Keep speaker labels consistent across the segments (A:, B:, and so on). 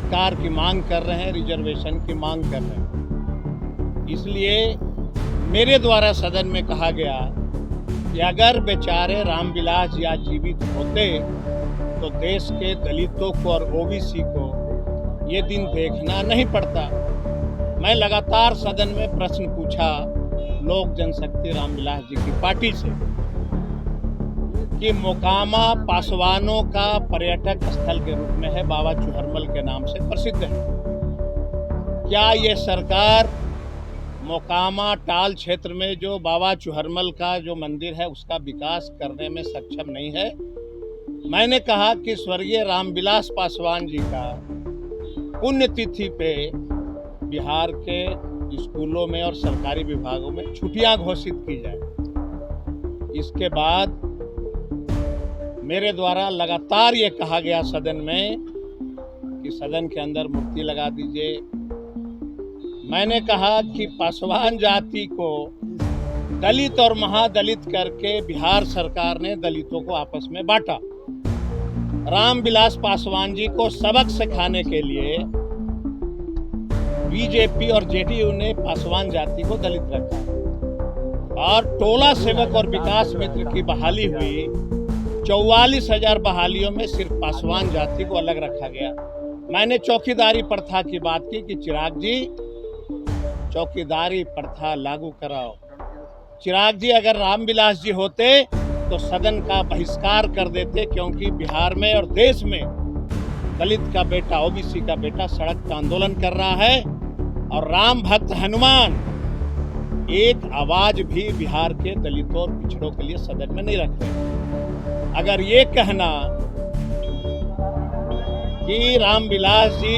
A: अधिकार की मांग कर रहे हैं, रिजर्वेशन की मांग कर रहे हैं। इसलिए मेरे द्वारा सदन में कहा गया कि अगर बेचारे रामविलास जी आज जीवित होते तो देश के दलितों को और ओबीसी को ये दिन देखना नहीं पड़ता। मैं लगातार सदन में प्रश्न पूछा लोक जनशक्ति रामविलास जी की पार्टी से कि मोकामा पासवानों का पर्यटक स्थल के रूप में है, बाबा चुहरमल के नाम से प्रसिद्ध है। क्या ये सरकार मोकामा टाल क्षेत्र में जो बाबा चुहरमल का जो मंदिर है उसका विकास करने में सक्षम नहीं है? मैंने कहा कि स्वर्गीय रामविलास पासवान जी का पुण्यतिथि पे बिहार के स्कूलों में और सरकारी विभागों में छुट्टियां घोषित की जाए। इसके बाद मेरे द्वारा लगातार ये कहा गया सदन में कि सदन के अंदर मूर्ति लगा दीजिए। मैंने कहा कि पासवान जाति को दलित और महादलित करके बिहार सरकार ने दलितों को आपस में बांटा। रामविलास पासवान जी को सबक सिखाने के लिए बीजेपी और जेडीयू ने पासवान जाति को दलित रखा और टोला सेवक और विकास मित्र की बहाली हुई। 44,000 बहालियों में सिर्फ पासवान जाति को अलग रखा गया। मैंने चौकीदारी प्रथा की बात की कि चिराग जी चौकीदारी प्रथा लागू कराओ। चिराग जी अगर रामविलास जी होते तो सदन का बहिष्कार कर देते, क्योंकि बिहार में और देश में दलित का बेटा, ओबीसी का बेटा सड़क का आंदोलन कर रहा है और राम भक्त हनुमान एक आवाज भी बिहार के दलितों और पिछड़ों के लिए सदन में नहीं रख रहे। अगर ये कहना कि रामविलास जी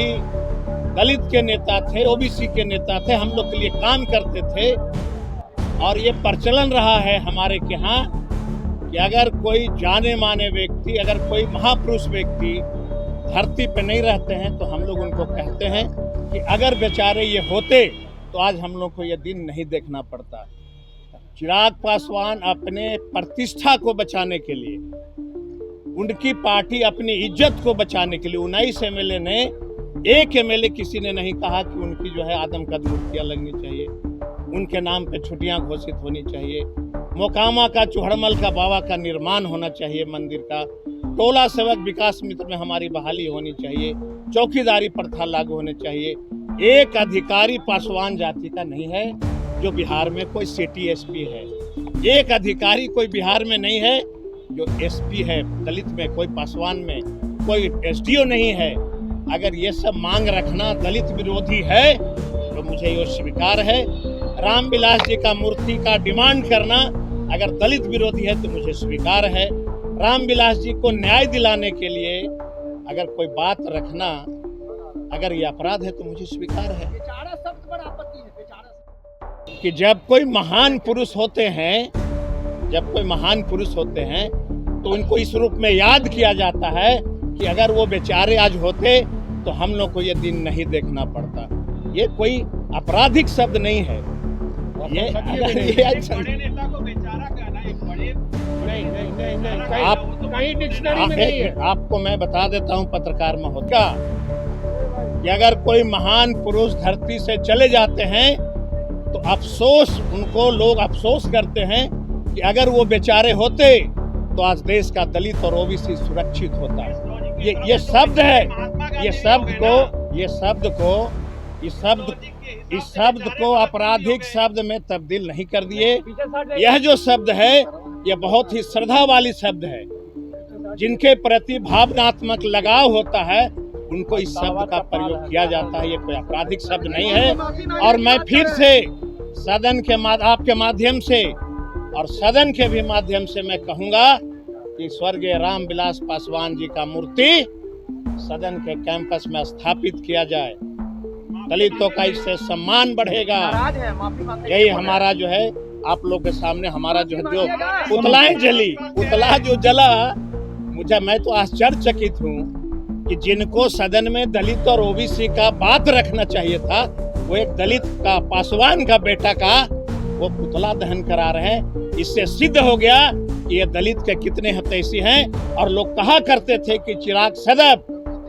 A: दलित के नेता थे, ओबीसी के नेता थे, हम लोग के लिए काम करते थे और ये प्रचलन रहा है हमारे के यहाँ कि अगर कोई जाने माने व्यक्ति, अगर कोई महापुरुष व्यक्ति धरती पे नहीं रहते हैं तो हम लोग उनको कहते हैं कि अगर बेचारे ये होते तो आज हम लोग को ये दिन नहीं देखना पड़ता। चिराग पासवान अपने प्रतिष्ठा को बचाने के लिए, उनकी पार्टी अपनी इज्जत को बचाने के लिए 19 एमएलए ने, एक एमएलए किसी ने नहीं कहा कि उनकी जो है आदमकद मूर्तियां लगनी चाहिए, उनके नाम पे छुट्टियां घोषित होनी चाहिए, मोकामा का चुहरमल का बाबा का निर्माण होना चाहिए मंदिर का, टोला सेवक विकास मित्र में हमारी बहाली होनी चाहिए, चौकीदारी प्रथा लागू होनी चाहिए। एक अधिकारी पासवान जाति का नहीं है जो बिहार में कोई सिटी एसपी है। एक अधिकारी कोई बिहार में नहीं है जो एसपी है। दलित में कोई, पासवान में कोई एसडीओ नहीं है। अगर ये सब मांग रखना दलित विरोधी है तो मुझे ये स्वीकार है। रामविलास जी का मूर्ति का डिमांड करना अगर दलित विरोधी है तो मुझे स्वीकार है। रामविलास जी को न्याय दिलाने के लिए अगर कोई बात रखना अगर ये अपराध है तो मुझे स्वीकार है। कि जब कोई महान पुरुष होते हैं, तो उनको इस रूप में याद किया जाता है कि अगर वो बेचारे आज होते तो हम लोग को ये दिन नहीं देखना पड़ता। ये कोई आपराधिक शब्द नहीं है। ये बड़े नेता को बेचारा कहना एक बड़े नहीं, आप कहीं डिक्शनरी में नहीं है। आपको मैं बता देता हूँ पत्रकार महोदय कि अगर कोई महान पुरुष धरती से चले जाते हैं तो अफसोस, उनको लोग अफसोस करते हैं कि अगर वो बेचारे होते तो आज देश का दलित और ओबीसी सुरक्षित होता है। ये शब्द है, इस शब्द को आपराधिक शब्द में तब्दील नहीं कर दिए। यह जो शब्द है यह बहुत ही श्रद्धा वाली शब्द है। जिनके प्रति भावनात्मक लगाव होता है उनको इस शब्द का प्रयोग किया जाता है। ये कोई आपराधिक शब्द नहीं है। और मैं फिर से सदन के आपके माध्यम से और सदन के भी माध्यम से मैं कहूंगा कि स्वर्गीय रामविलास पासवान जी का मूर्ति सदन के कैंपस में स्थापित किया जाए। दलितों का इससे सम्मान बढ़ेगा। यही हमारा जो है, आप लोग के सामने हमारा जो है, जो पुतला जो जला, मैं तो आश्चर्यचकित हूँ कि जिनको सदन में दलित और ओबीसी का बात रखना चाहिए था, वो एक दलित का, पासवान का बेटा का वो पुतला दहन करा रहे हैं। इससे सिद्ध हो गया कि ये दलित के कितने हितैषी हैं। और लोग कहा करते थे कि चिराग सदैव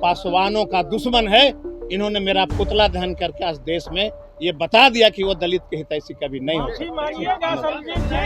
A: पासवानों का दुश्मन है। इन्होंने मेरा पुतला दहन करके आज देश में ये बता दिया कि वो दलित के हितैषी कभी नहीं हो सकता।